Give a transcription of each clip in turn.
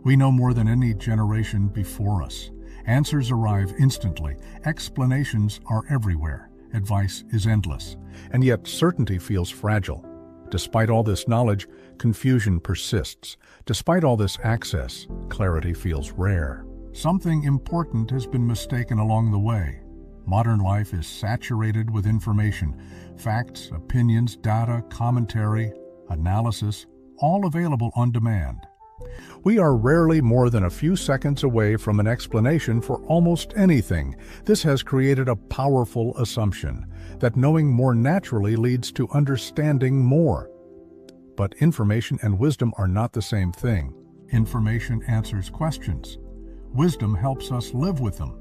We know more than any generation before us. Answers arrive instantly. Explanations are everywhere. Advice is endless. And yet certainty feels fragile. Despite all this knowledge, confusion persists. Despite all this access, clarity feels rare. Something important has been mistaken along the way. Modern life is saturated with information. Facts, opinions, data, commentary, analysis, all available on demand. We are rarely more than a few seconds away from an explanation for almost anything. This has created a powerful assumption that knowing more naturally leads to understanding more. But information and wisdom are not the same thing. Information answers questions. Wisdom helps us live with them.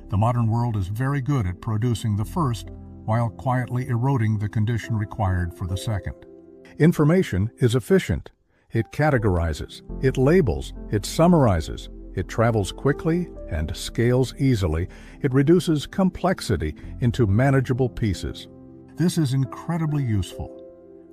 The modern world is very good at producing the first while quietly eroding the condition required for the second. Information is efficient. It categorizes, it labels, it summarizes, it travels quickly and scales easily. It reduces complexity into manageable pieces. This is incredibly useful.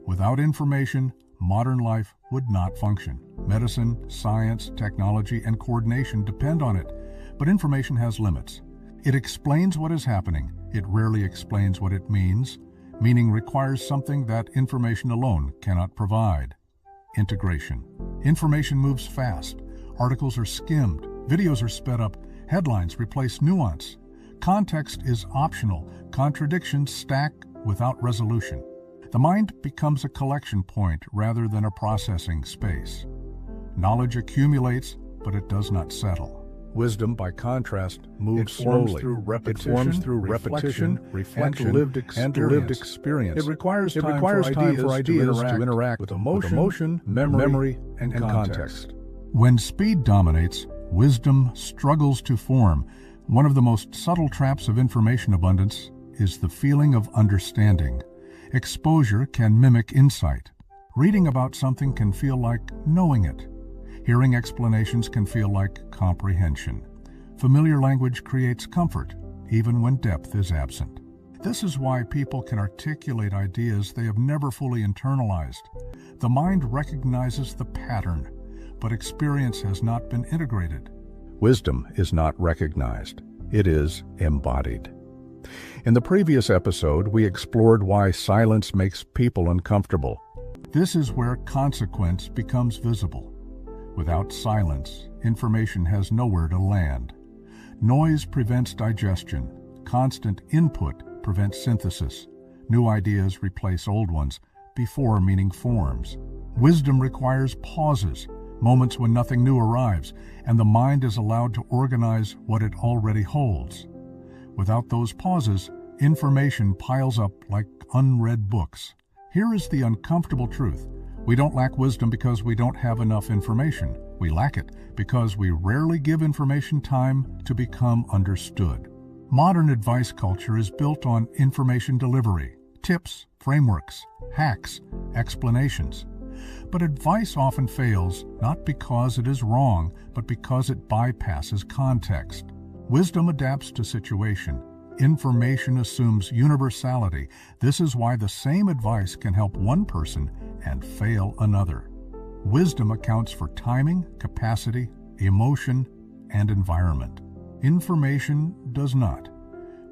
Without information, modern life would not function. Medicine, science, technology, and coordination depend on it, but information has limits. It explains what is happening. It rarely explains what it means. Meaning requires something that information alone cannot provide. Integration. Information moves fast. Articles are skimmed. Videos are sped up. Headlines replace nuance. Context is optional. Contradictions stack without resolution. The mind becomes a collection point rather than a processing space. Knowledge accumulates, but it does not settle. Wisdom, by contrast, moves slowly. It forms through repetition, reflection, and lived experience. It requires time for ideas to interact with emotion, memory, and context. When speed dominates, wisdom struggles to form. One of the most subtle traps of information abundance is the feeling of understanding. Exposure can mimic insight. Reading about something can feel like knowing it. Hearing explanations can feel like comprehension. Familiar language creates comfort, even when depth is absent. This is why people can articulate ideas they have never fully internalized. The mind recognizes the pattern, but experience has not been integrated. Wisdom is not recognized. It is embodied. In the previous episode, we explored why silence makes people uncomfortable. This is where consequence becomes visible. Without silence, information has nowhere to land. Noise prevents digestion. Constant input prevents synthesis. New ideas replace old ones before meaning forms. Wisdom requires pauses, moments when nothing new arrives, and the mind is allowed to organize what it already holds. Without those pauses, information piles up like unread books. Here is the uncomfortable truth. We don't lack wisdom because we don't have enough information. We lack it because we rarely give information time to become understood. Modern advice culture is built on information delivery, tips, frameworks, hacks, explanations. But advice often fails not because it is wrong, but because it bypasses context. Wisdom adapts to situation. Information assumes universality. This is why the same advice can help one person and fail another. Wisdom accounts for timing, capacity, emotion, and environment. Information does not.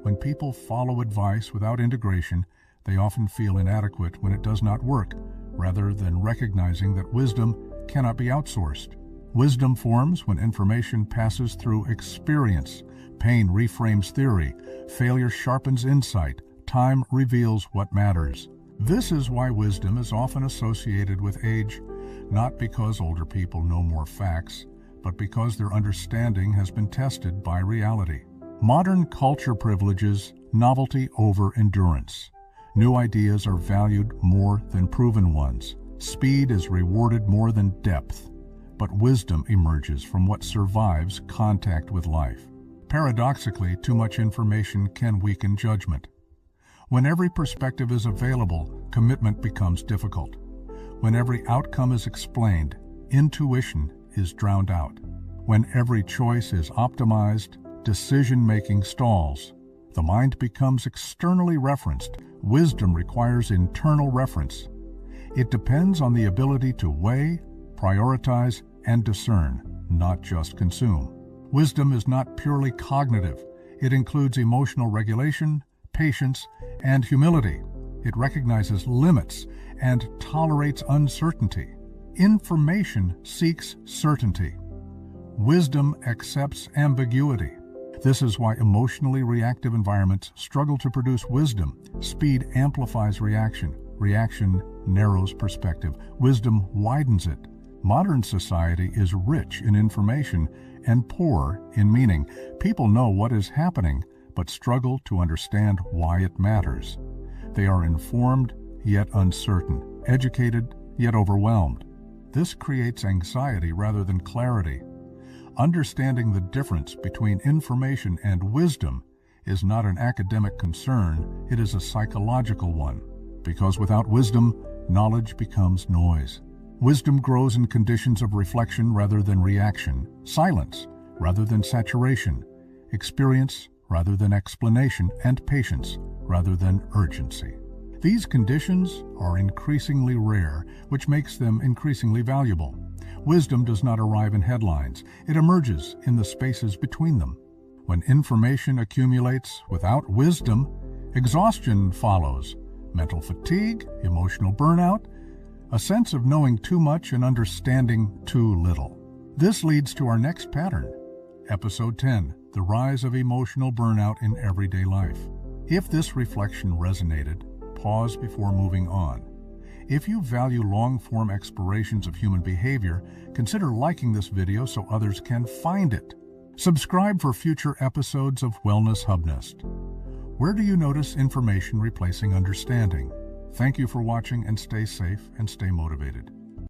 When people follow advice without integration, they often feel inadequate when it does not work, rather than recognizing that wisdom cannot be outsourced. Wisdom forms when information passes through experience. Pain reframes theory. Failure sharpens insight. Time reveals what matters. This is why wisdom is often associated with age, not because older people know more facts, but because their understanding has been tested by reality. Modern culture privileges novelty over endurance. New ideas are valued more than proven ones. Speed is rewarded more than depth. But wisdom emerges from what survives contact with life. Paradoxically, too much information can weaken judgment. When every perspective is available, commitment becomes difficult. When every outcome is explained, intuition is drowned out. When every choice is optimized, decision-making stalls. The mind becomes externally referenced. Wisdom requires internal reference. It depends on the ability to weigh, prioritize, and discern, not just consume. Wisdom is not purely cognitive. It includes emotional regulation, patience, and humility. It recognizes limits and tolerates uncertainty. Information seeks certainty. Wisdom accepts ambiguity. This is why emotionally reactive environments struggle to produce wisdom. Speed amplifies reaction. Reaction narrows perspective. Wisdom widens it. Modern society is rich in information and poor in meaning. People know what is happening, but struggle to understand why it matters. They are informed, yet uncertain, educated, yet overwhelmed. This creates anxiety rather than clarity. Understanding the difference between information and wisdom is not an academic concern, it is a psychological one. Because without wisdom, knowledge becomes noise. Wisdom grows in conditions of reflection rather than reaction, silence rather than saturation, experience rather than explanation, and patience rather than urgency. These conditions are increasingly rare, which makes them increasingly valuable. Wisdom does not arrive in headlines. It emerges in the spaces between them. When information accumulates without wisdom, exhaustion follows. Mental fatigue, emotional burnout, a sense of knowing too much and understanding too little. This leads to our next pattern. Episode 10, The Rise of Emotional Burnout in Everyday Life. If this reflection resonated, pause before moving on. If you value long-form explorations of human behavior, consider liking this video so others can find it. Subscribe for future episodes of Wellness Hubnest. Where do you notice information replacing understanding? Thank you for watching, and stay safe and stay motivated.